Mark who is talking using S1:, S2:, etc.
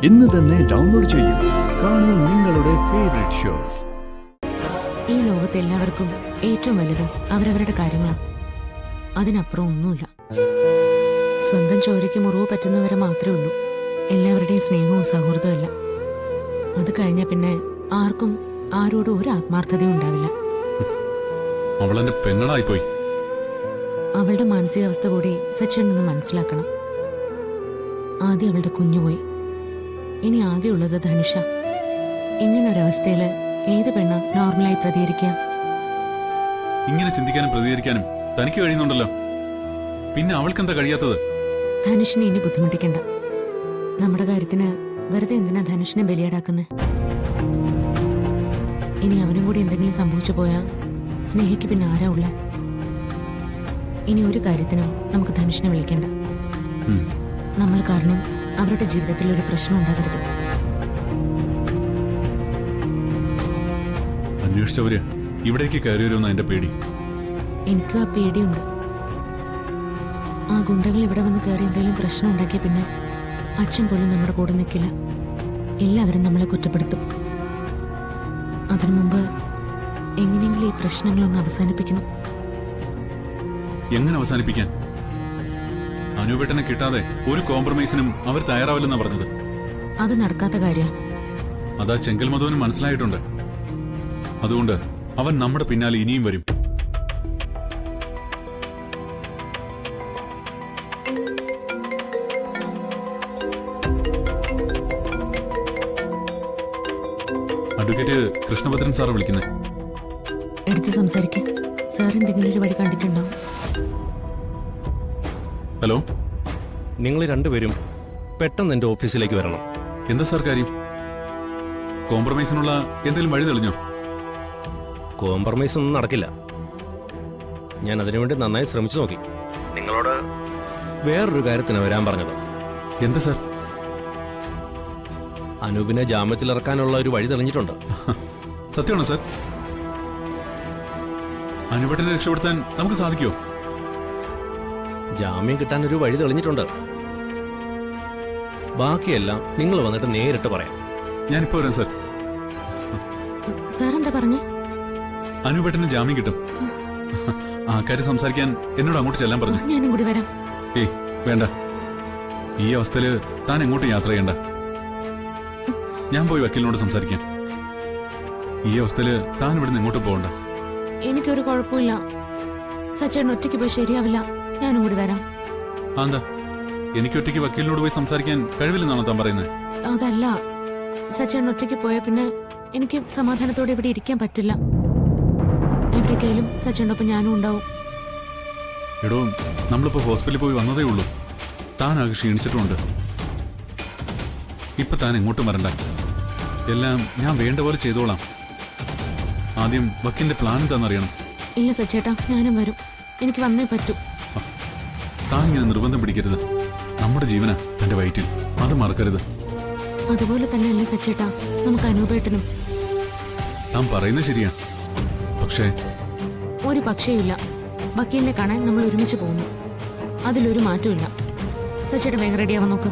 S1: ഇന്ന് തന്നെ ഡൗൺലോഡ് ചെയ്യൂ. കാണൂ നിങ്ങളുടെ ഫേവറേറ്റ് ഷോസ്.
S2: ഈ ലോകത്ത് എല്ലാവർക്കും ഏറ്റവും വലുത് അവരവരുടെ കാര്യങ്ങളാണ്. അതിനപ്പുറം ഒന്നുമില്ല. സ്വന്തം ചോരയ്ക്ക് മുറിവ് പറ്റുന്നവരെ മാത്രമേ ഉള്ളൂ എല്ലാവരുടെയും സ്നേഹവും സൗഹൃദവും എല്ലാം. അത് കഴിഞ്ഞ പിന്നെ ആർക്കും ആരോടും ഒരു ആത്മാർത്ഥതയും ഉണ്ടാവില്ല.
S3: അവളെന്റെ പെങ്ങളായിപ്പോയി.
S2: അവളുടെ മാനസികാവസ്ഥ കൂടി സച്ചിൻ നിന്ന് മനസ്സിലാക്കണം. ആദ്യം അവളുടെ കുഞ്ഞുപോയി, ഇനി ആകെയുള്ളത് ധനുഷ. ഇങ്ങനൊരവസ്ഥയില് ഏത് പെണ്ണ നോർമലായി പ്രതികരിക്കുക?
S3: ഇങ്ങനെ ചിന്തിക്കാനും പ്രതികരിക്കാനും തനിക്ക് കഴിയുന്നുണ്ടല്ലോ, പിന്നെ അവൾക്കെന്താ കഴിയാത്തത്?
S2: ധനുഷിനെ ഇനി ബുദ്ധിമുട്ടിക്കണ്ട. നമ്മുടെ കാര്യത്തിന് വെറുതെ എന്തിനാ ധനുഷിനെ ബലിയാടാക്കുന്നത്? ഇനി അവനും കൂടി എന്തെങ്കിലും സംഭവിച്ചു പോയാ സ്നേഹയ്ക്ക് പിന്നെ ആരാ ഉള്ള? ഇനി ഒരു കാര്യത്തിനും നമുക്ക് ധനുഷിനെ വിളിക്കണ്ട. നമ്മൾ കാരണം അവരുടെ ജീവിതത്തിൽ ഒരു പ്രശ്നം ഉണ്ടാകരുത്.
S3: അന്വേഷിച്ചവര് ഇവിടേക്ക് കയറി വരുമെന്ന എന്റെ പേടി.
S2: എനിക്കും ആ പേടിയുണ്ട്. ആ ഗുണ്ടകൾ ഇവിടെ വന്ന് കയറി എന്തെങ്കിലും പ്രശ്നം ഉണ്ടാക്കിയ പിന്നെ അച്ഛൻ പോലും നമ്മുടെ കൂടെ നിൽക്കില്ല. എല്ലാവരും നമ്മളെ കുറ്റപ്പെടുത്തും. അതിനു മുമ്പ് എങ്ങനെയെങ്കിലും ഈ പ്രശ്നങ്ങളൊന്ന് അവസാനിപ്പിക്കണം.
S3: എങ്ങനെ അവസാനിപ്പിക്കാൻ? അനുപേട്ടനെ കിട്ടാതെ ഒരു കോംപ്രമൈസിനും അവർ തയ്യാറാവില്ലെന്നാ പറഞ്ഞത്.
S2: അത് നടക്കാത്ത കാര്യം.
S3: അതാ ചെങ്കൽ മധുവിന് മനസ്സിലായിട്ടുണ്ട്. അതുകൊണ്ട് അവൻ നമ്മുടെ പിന്നാലെ ഇനിയും വരും. അഡ്വക്കേറ്റ് കൃഷ്ണഭദ്രൻ സാറ് വിളിക്കുന്നത്.
S2: എടുത്ത് സംസാരിക്കാം. സാർ എന്തെങ്കിലും ഒരു വഴി കണ്ടിട്ടുണ്ടോ?
S3: ഹലോ,
S4: നിങ്ങൾ രണ്ടുപേരും പെട്ടെന്ന് എൻ്റെ ഓഫീസിലേക്ക് വരണം.
S3: എന്താ സാർ കാര്യം? കോംപ്രമൈസിനുള്ള എന്തെങ്കിലും വഴി തെളിഞ്ഞോ?
S4: കോംപ്രമൈസ് ഒന്നും നടക്കില്ല. ഞാൻ അതിനുവേണ്ടി നന്നായി ശ്രമിച്ചു നോക്കി. നിങ്ങളോട് വേറൊരു കാര്യത്തിന് വരാൻ പറഞ്ഞത്.
S3: എന്താ സാർ?
S4: അനൂപിനെ ജാമ്യത്തിലിറക്കാനുള്ള ഒരു വഴി തെളിഞ്ഞിട്ടുണ്ട്.
S3: സത്യമാണോ സാർ? അനുപേട്ടനെ രക്ഷപ്പെടുത്താൻ നമുക്ക് സാധിക്കുമോ?
S4: ജാമ്യം കിട്ടാൻ ഒരു വഴി തെളിഞ്ഞിട്ടുണ്ട്. ബാക്കിയെല്ലാം നിങ്ങൾ വന്നിട്ട് നേരിട്ട് പറയാം.
S3: ഞാനിപ്പോ വരാം സാർ.
S2: സാർ എന്താ പറഞ്ഞേ?
S3: അനുപേട്ടന് ജാമ്യം കിട്ടും. ആ കാര്യം സംസാരിക്കാൻ എന്നോട് അങ്ങോട്ട് ചെല്ലാൻ പറഞ്ഞു.
S2: ഞാനും കൂടി വരാം.
S3: ഏയ് വേണ്ട, ഈ അവസ്ഥയില് താൻ എങ്ങോട്ടും യാത്ര ചെയ്യണ്ട. ഞാൻ പോയി വക്കീലിനോട് സംസാരിക്കാം. ഈ അവസ്ഥയില് താൻ ഇവിടുന്ന് ഇങ്ങോട്ട് പോകണ്ട.
S2: എനിക്കൊരു കുഴപ്പമില്ല. സച്ചേട്ടൻ ഒറ്റയ്ക്ക് പോയി ശരിയാവില്ല. ഞാനും കൂടി വരാം.
S3: എന്താ, എനിക്ക് ഒറ്റയ്ക്ക് വക്കീലിനോട് പോയി സംസാരിക്കാൻ കഴിവില്ലെന്നാണോ താൻ പറയുന്നത്?
S2: അതല്ല, സച്ചേട്ടൻ ഒറ്റയ്ക്ക് പോയ പിന്നെ എനിക്ക് സമാധാനത്തോടെ ഇവിടെ ഇരിക്കാൻ പറ്റില്ല. എവിടേക്കായാലും സച്ചേട്ടൻ്റെ ഒപ്പം ഞാനും ഉണ്ടാവും.
S3: എടോ, നമ്മളിപ്പോ ഹോസ്പിറ്റലിൽ പോയി വന്നതേ ഉള്ളൂ. താൻ ആകെ ക്ഷീണിച്ചിട്ടുമുണ്ട്. ഇപ്പൊ താൻ എങ്ങോട്ടും വരണ്ട. എല്ലാം ഞാൻ വേണ്ട പോലെ ചെയ്തോളാം. ആദ്യം വക്കീലിന്റെ പ്ലാൻ എന്താണെന്നറിയണം.
S2: ഇല്ല സച്ചേട്ടാ, ഞാനും വരും. എനിക്ക് വന്നേ പറ്റൂ.
S3: താൻ ഇങ്ങനെ നിർബന്ധം പിടിക്കരുത്. നമ്മുടെ ജീവനാ തന്റെ വയറ്റിൽ, അത് മറക്കരുത്.
S2: അതുപോലെ തന്നെയല്ലേ സച്ചേട്ടാ നമുക്ക് അനൂപേട്ടനും?
S3: താൻ പറയുന്നത് ശരിയാ, പക്ഷേ
S2: ഒരു പക്ഷേയില്ല. വക്കീലിനെ കാണാൻ നമ്മൾ ഒരുമിച്ച് പോകുന്നു. അതിലൊരു മാറ്റമില്ല. സച്ചേട്ടൻ വേഗം റെഡിയാവാൻ നോക്ക്.